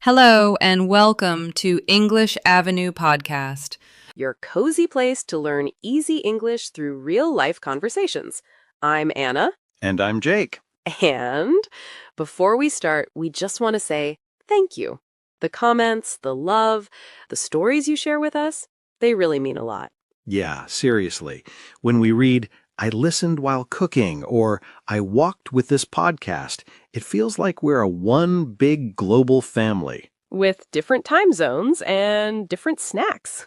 Hello and welcome to English Avenue Podcast. Your cozy place to learn easy English through real-life conversations. I'm Anna. And I'm Jake. And before we start, we just want to say thank you. The comments, the love, the stories you share with us, they really mean a lot. Yeah, seriously. When we read, I listened while cooking, or I walked with this podcast, it feels like we're a one big global family. With different time zones and different snacks.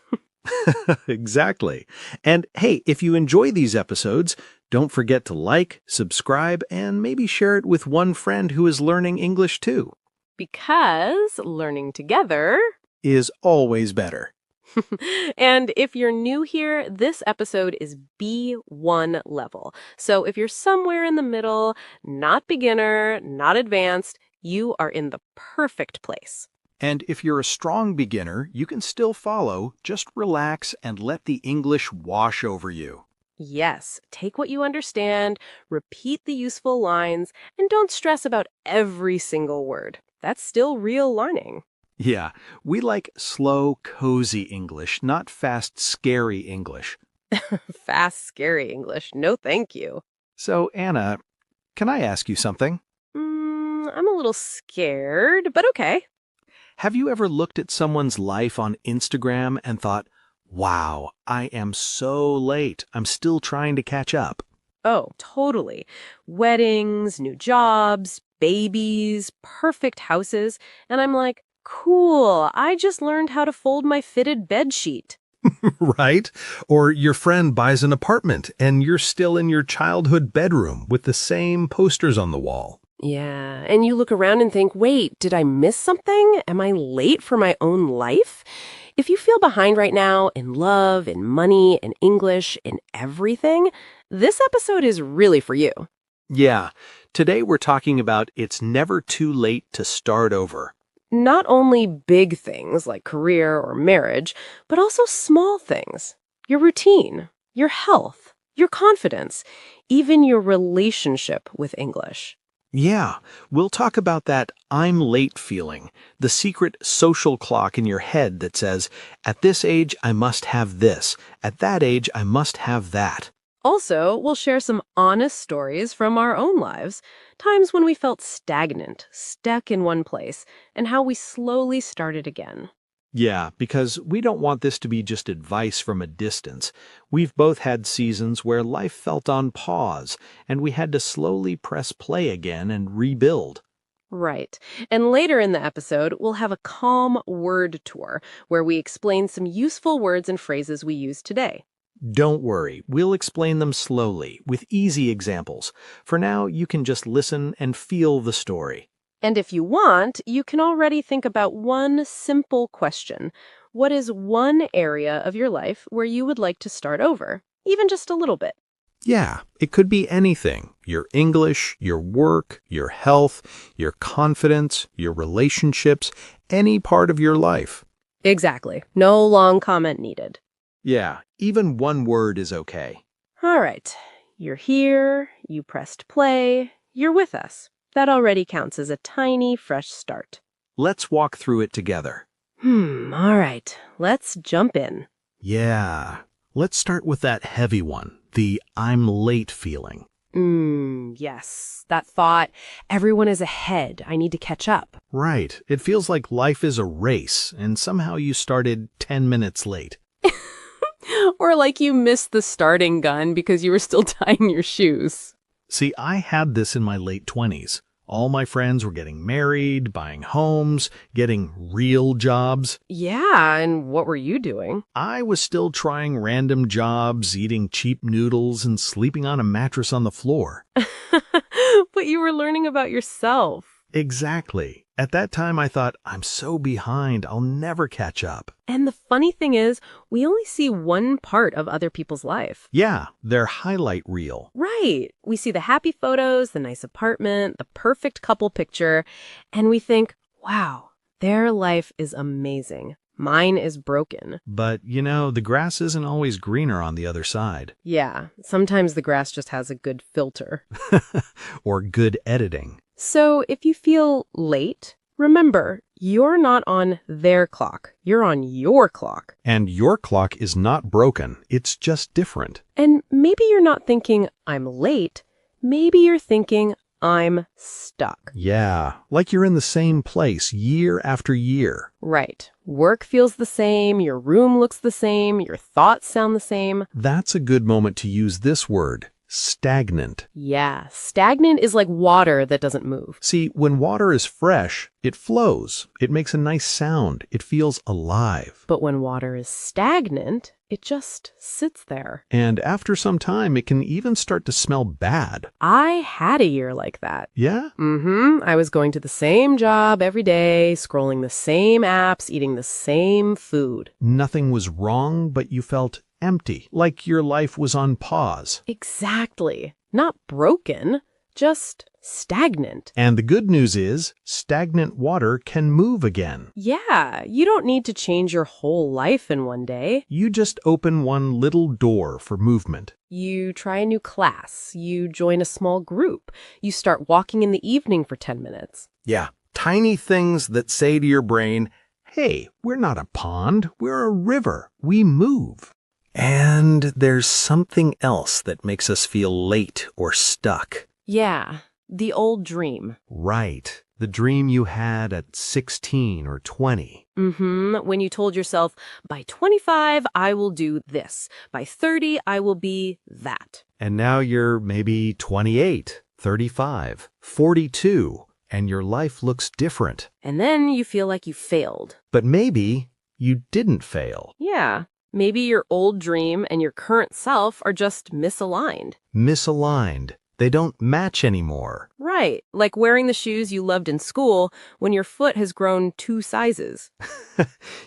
Exactly. And hey, if you enjoy these episodes, don't forget to like, subscribe, and maybe share it with one friend who is learning English too. Because learning together Is always better. And if you're new here, this episode is B1 level. So if you're somewhere in the middle, not beginner, not advanced, you are in the perfect place. And if you're a strong beginner, you can still follow, just relax and let the English wash over you. Yes, take what you understand, repeat the useful lines, and don't stress about every single word. That's still real learning. Yeah, we like slow, cozy English, not fast, scary English. Fast, scary English. No, thank you. So, Anna, can I ask you something? I'm a little scared, but okay. Have you ever looked at someone's life on Instagram and thought, wow, I am so late. I'm still trying to catch up. Oh, totally. Weddings, new jobs, babies, perfect houses. And I'm like, cool, I just learned how to fold my fitted bed sheet. Right? Or your friend buys an apartment and you're still in your childhood bedroom with the same posters on the wall. Yeah, and you look around and think, wait, did I miss something? Am I late for my own life? If you feel behind right now in love, in money, in English, in everything, this episode is really for you. Yeah, today we're talking about it's never too late to start over. Not only big things like career or marriage, but also small things. Your routine, your health, your confidence, even your relationship with English. Yeah, we'll talk about that I'm late feeling, the secret social clock in your head that says, at this age I must have this, at that age I must have that. Also, we'll share some honest stories from our own lives, times when we felt stagnant, stuck in one place, and how we slowly started again. Yeah, because we don't want this to be just advice from a distance. We've both had seasons where life felt on pause, and we had to slowly press play again and rebuild. Right. And later in the episode, we'll have a calm word tour where we explain some useful words and phrases we use today. Don't worry, we'll explain them slowly, with easy examples. For now, you can just listen and feel the story. And if you want, you can already think about one simple question. What is one area of your life where you would like to start over, even just a little bit? Yeah, it could be anything. Your English, your work, your health, your confidence, your relationships, any part of your life. Exactly. No long comment needed. Yeah, even one word is okay. All right. You're here, you pressed play, you're with us. That already counts as a tiny, fresh start. Let's walk through it together. All right. Let's jump in. Yeah, let's start with that heavy one, the I'm late feeling. Yes. That thought, everyone is ahead. I need to catch up. Right, it feels like life is a race, and somehow you started 10 minutes late. Or like you missed the starting gun because you were still tying your shoes. See, I had this in my late 20s. All my friends were getting married, buying homes, getting real jobs. Yeah, and what were you doing? I was still trying random jobs, eating cheap noodles, and sleeping on a mattress on the floor. But you were learning about yourself. Exactly. At that time, I thought, I'm so behind, I'll never catch up. And the funny thing is, we only see one part of other people's life. Yeah, their highlight reel. Right. We see the happy photos, the nice apartment, the perfect couple picture, and we think, wow, their life is amazing. Mine is broken. But, the grass isn't always greener on the other side. Yeah, sometimes the grass just has a good filter. Or good editing. So if you feel late, remember, You're not on their clock. You're on your clock. And your clock is not broken. It's just different. And maybe you're not thinking, I'm late. Maybe you're thinking, I'm stuck. Yeah, like you're in the same place year after year. Right. Work feels the same, your room looks the same, your thoughts sound the same. That's a good moment to use this word, stagnant. Yeah, stagnant is like water that doesn't move. See, when water is fresh, it flows. It makes a nice sound. It feels alive. But when water is stagnant, it just sits there. And after some time, it can even start to smell bad. I had a year like that. Yeah? I was going to the same job every day, scrolling the same apps, eating the same food. Nothing was wrong, but you felt empty, like your life was on pause. Exactly. Not broken, just stagnant. And the good news is, stagnant water can move again. Yeah, you don't need to change your whole life in one day. You just open one little door for movement. You try a new class, you join a small group, you start walking in the evening for 10 minutes. Yeah, tiny things that say to your brain, hey, we're not a pond, we're a river. We move. And there's something else that makes us feel late or stuck. Yeah, the old dream. Right. The dream you had at 16 or 20. When you told yourself, by 25, I will do this. By 30, I will be that. And now you're maybe 28, 35, 42, and your life looks different. And then you feel like you failed. But maybe you didn't fail. Yeah, maybe your old dream and your current self are just misaligned. Misaligned. They don't match anymore. Right, like wearing the shoes you loved in school when your foot has grown 2 sizes.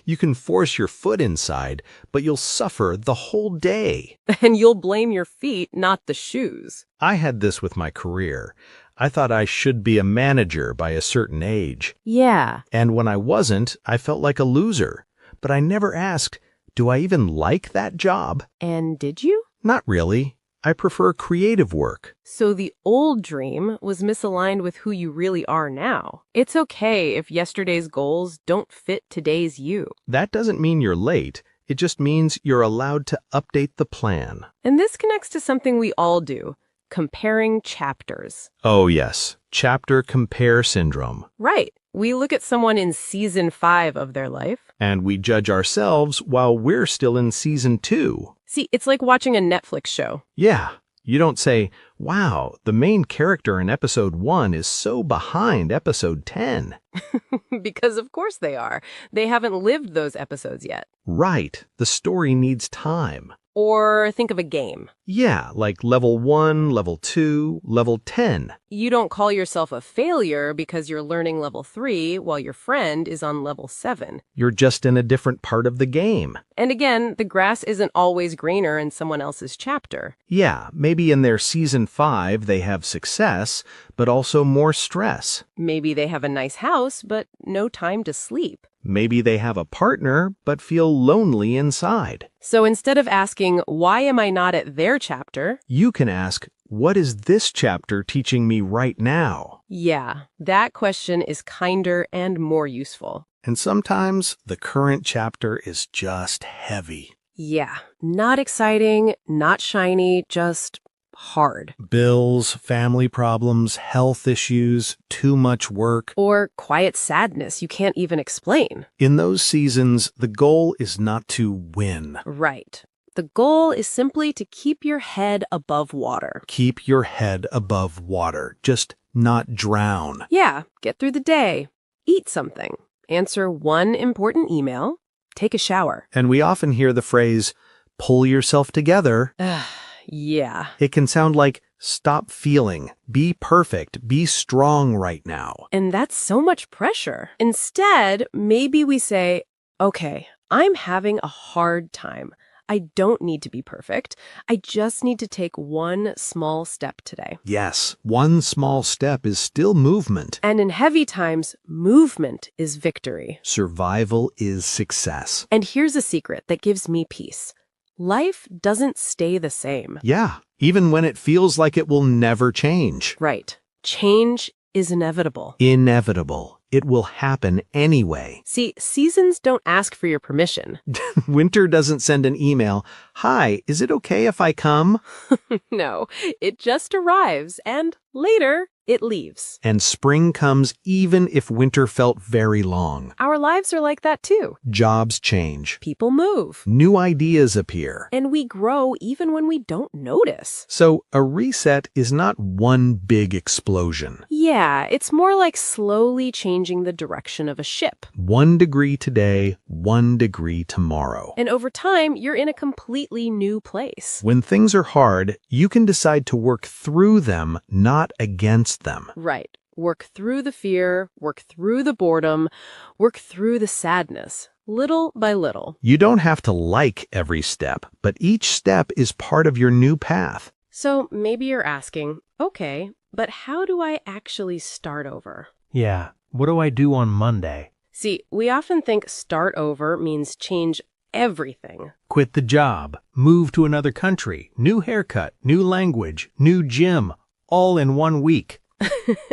You can force your foot inside, but you'll suffer the whole day. And you'll blame your feet, not the shoes. I had this with my career. I thought I should be a manager by a certain age. Yeah. And when I wasn't, I felt like a loser. But I never asked, do I even like that job? And did you? Not really. I prefer creative work. So the old dream was misaligned with who you really are now. It's okay if yesterday's goals don't fit today's you. That doesn't mean you're late. It just means you're allowed to update the plan. And this connects to something we all do, comparing chapters. Oh, yes. Chapter compare syndrome. Right. We look at someone in season 5 of their life. And we judge ourselves while we're still in season 2. See, it's like watching a Netflix show. Yeah. You don't say, wow, the main character in episode 1 is so behind episode 10. Because of course they are. They haven't lived those episodes yet. Right. The story needs time. Or think of a game. Yeah, like level 1, level 2, level 10. You don't call yourself a failure because you're learning level 3 while your friend is on level 7. You're just in a different part of the game. And again, the grass isn't always greener in someone else's chapter. Yeah, maybe in their season 5 they have success, but also more stress. Maybe they have a nice house, but no time to sleep. Maybe they have a partner, but feel lonely inside. So instead of asking, why am I not at their chapter? You can ask, what is this chapter teaching me right now? Yeah, that question is kinder and more useful. And sometimes the current chapter is just heavy. Yeah, not exciting, not shiny, just hard. Bills, family problems, health issues, too much work. Or quiet sadness you can't even explain. In those seasons, the goal is not to win. Right. The goal is simply to keep your head above water. Keep your head above water. Just not drown. Yeah, get through the day. Eat something. Answer one important email. Take a shower. And we often hear the phrase, pull yourself together. Yeah. It can sound like, stop feeling, be perfect, be strong right now. And that's so much pressure. Instead, maybe we say, okay, I'm having a hard time. I don't need to be perfect. I just need to take one small step today. Yes, one small step is still movement. And in heavy times, movement is victory. Survival is success. And here's a secret that gives me peace. Life doesn't stay the same. Yeah, even when it feels like it will never change. Right. Change is inevitable. Inevitable. It will happen anyway. See, seasons don't ask for your permission. Winter doesn't send an email, "Hi, is it okay if I come?" No, it just arrives, and later it leaves. And spring comes even if winter felt very long. Our lives are like that too. Jobs change. People move. New ideas appear. And we grow even when we don't notice. So a reset is not one big explosion. Yeah, it's more like slowly changing the direction of a ship. 1 degree today, 1 degree tomorrow. And over time, you're in a completely new place. When things are hard, you can decide to work through them, not against them. Right. Work through the fear, work through the boredom, work through the sadness, little by little. You don't have to like every step, but each step is part of your new path. So maybe you're asking, okay, but how do I actually start over? Yeah, what do I do on Monday? See, we often think start over means change everything. Quit the job, move to another country, new haircut, new language, new gym, all in 1 week.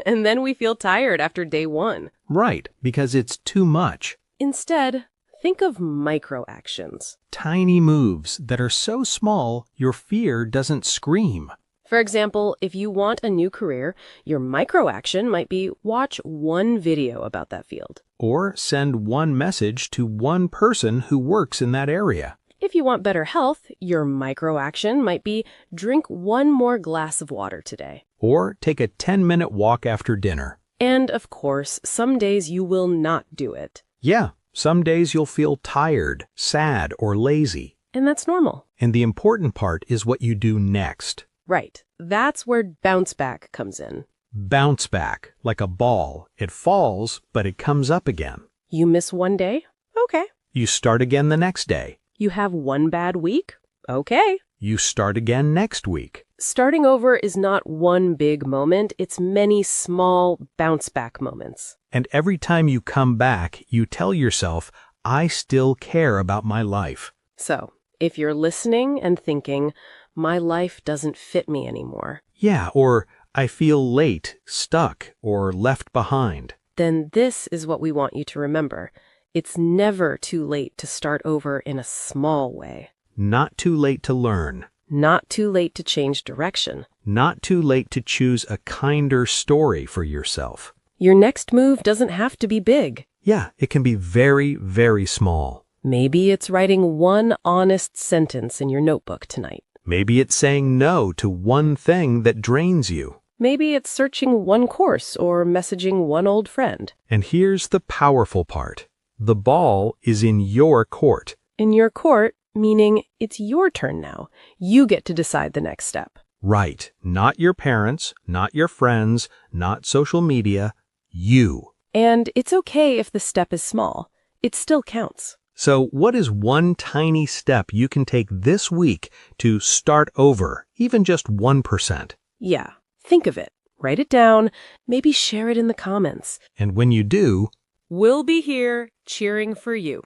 And then we feel tired after day one. Right, because it's too much. Instead, think of micro actions. Tiny moves that are so small your fear doesn't scream. For example, if you want a new career, your micro action might be watch one video about that field. Or send one message to one person who works in that area. If you want better health, your micro action might be drink one more glass of water today. Or take a 10-minute walk after dinner. And of course, some days you will not do it. Yeah, some days you'll feel tired, sad, or lazy. And that's normal. And the important part is what you do next. Right. That's where bounce back comes in. Bounce back, like a ball. It falls, but it comes up again. You miss one day? Okay. You start again the next day. You have one bad week? Okay. You start again next week. Starting over is not one big moment, it's many small bounce back moments. And every time you come back, you tell yourself, I still care about my life. So, if you're listening and thinking, my life doesn't fit me anymore, Yeah, or I feel late, stuck, or left behind. then this is what we want you to remember. It's never too late to start over in a small way. Not too late to learn. Not too late to change direction. Not too late to choose a kinder story for yourself. Your next move doesn't have to be big. Yeah, it can be very, very small. Maybe it's writing one honest sentence in your notebook tonight. Maybe it's saying no to one thing that drains you. Maybe it's searching one course or messaging one old friend. And here's the powerful part. The ball is in your court. In your court, meaning it's your turn now. You get to decide the next step. Right. Not your parents, not your friends, not social media. You. And it's okay if the step is small. It still counts. So what is one tiny step you can take this week to start over, even just 1%? Yeah, think of it. Write it down. Maybe share it in the comments. And when you do, We'll be here cheering for you.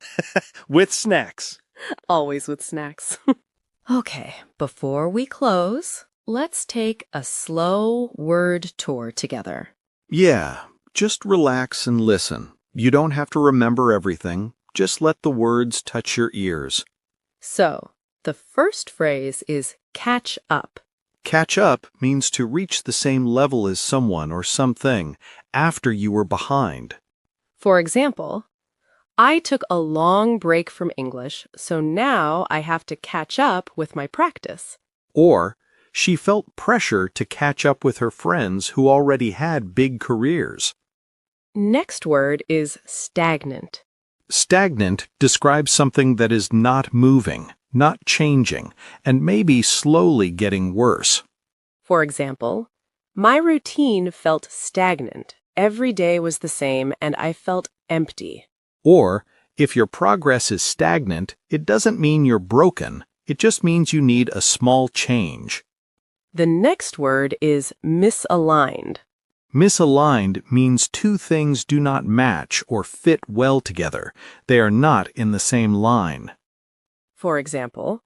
with snacks. Always with snacks. Okay, before we close, let's take a slow word tour together. Yeah, just relax and listen. You don't have to remember everything. Just let the words touch your ears. So, the first phrase is catch up. Catch up means to reach the same level as someone or something after you were behind. For example, I took a long break from English, so now I have to catch up with my practice. Or, she felt pressure to catch up with her friends who already had big careers. Next word is stagnant. Stagnant describes something that is not moving, not changing, and maybe slowly getting worse. For example, my routine felt stagnant. Every day was the same, and I felt empty. Or, if your progress is stagnant, it doesn't mean you're broken. It just means you need a small change. The next word is misaligned. Misaligned means two things do not match or fit well together. They are not in the same line. For example,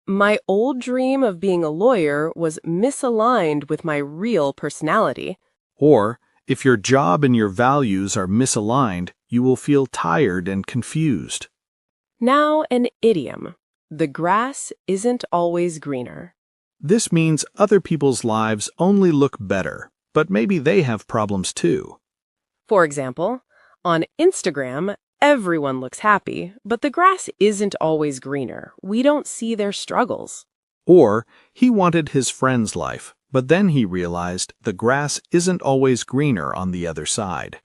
my old dream of being a lawyer was misaligned with my real personality. Or, If your job and your values are misaligned, you will feel tired and confused. Now an idiom. The grass isn't always greener. This means other people's lives only look better, but maybe they have problems too. For example, on Instagram, everyone looks happy, but the grass isn't always greener. We don't see their struggles. Or, he wanted his friend's life, but then he realized the grass isn't always greener on the other side.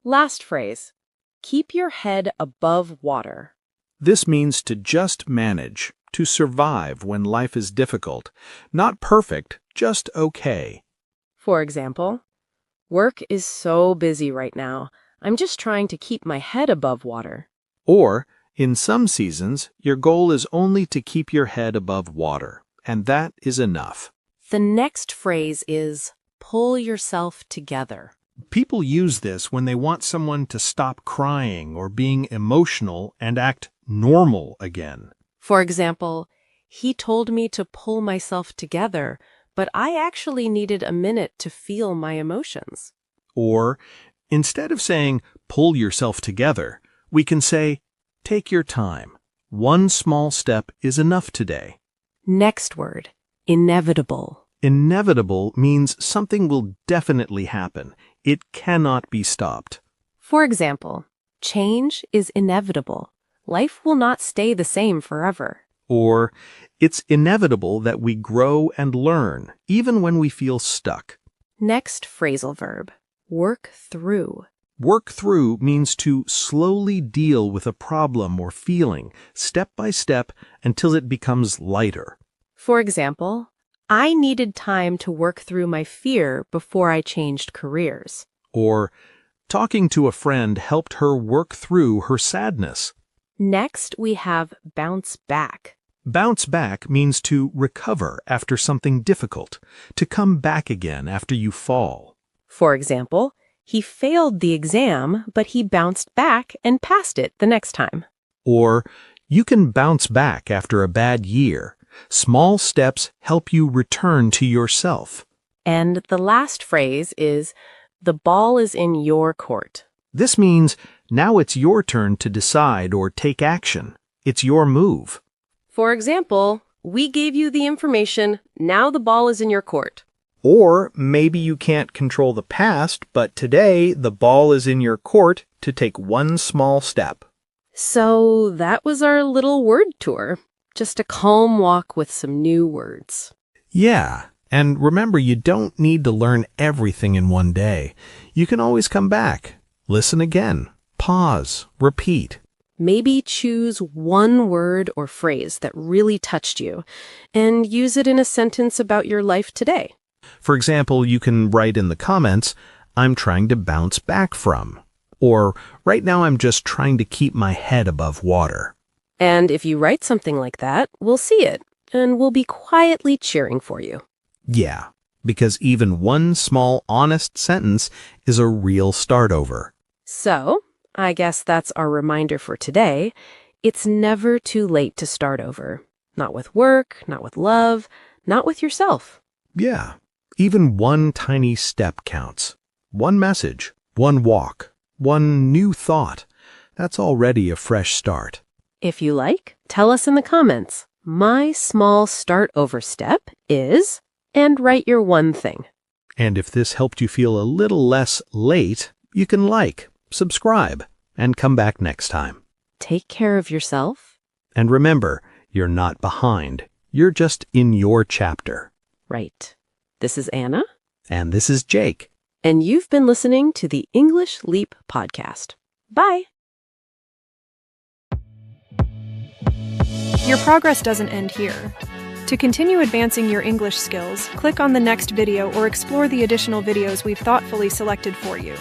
Last phrase. Keep your head above water. This means to just manage, to survive when life is difficult. Not perfect, just okay. For example, work is so busy right now. I'm just trying to keep my head above water. Or, in some seasons, your goal is only to keep your head above water, and that is enough. The next phrase is pull yourself together. People use this when they want someone to stop crying or being emotional and act normal again. For example, he told me to pull myself together, but I actually needed a minute to feel my emotions. Or, instead of saying, pull yourself together, we can say, take your time. One small step is enough today. Next word, inevitable. Inevitable means something will definitely happen. It cannot be stopped. For example, change is inevitable. Life will not stay the same forever. Or, it's inevitable that we grow and learn, even when we feel stuck. Next phrasal verb, work through. Work through means to slowly deal with a problem or feeling, step by step, until it becomes lighter. For example, I needed time to work through my fear before I changed careers. Or, talking to a friend helped her work through her sadness. Next, we have bounce back. Bounce back means to recover after something difficult, to come back again after you fall. For example, he failed the exam, but he bounced back and passed it the next time. Or, you can bounce back after a bad year. Small steps help you return to yourself. And the last phrase is, the ball is in your court. This means now it's your turn to decide or take action. It's your move. For example, we gave you the information, now the ball is in your court. Or maybe you can't control the past, but today the ball is in your court to take one small step. So that was our little word tour. Just a calm walk with some new words. Yeah, and remember, you don't need to learn everything in one day. You can always come back, listen again, pause, repeat. Maybe choose one word or phrase that really touched you and use it in a sentence about your life today. For example, you can write in the comments, I'm trying to bounce back from. Or, right now I'm just trying to keep my head above water. And if you write something like that, we'll see it, and we'll be quietly cheering for you. Yeah, because even one small, honest sentence is a real start over. So, I guess that's our reminder for today. It's never too late to start over. Not with work, not with love, not with yourself. Yeah, even one tiny step counts. One message, one walk, one new thought. That's already a fresh start. If you like, tell us in the comments. My small start over step is, and write your one thing. And if this helped you feel a little less late, you can like, subscribe, and come back next time. Take care of yourself. And remember, you're not behind. You're just in your chapter. Right. This is Anna. And this is Jake. And you've been listening to the English Leap podcast. Bye. Your progress doesn't end here. To continue advancing your English skills, click on the next video or explore the additional videos we've thoughtfully selected for you.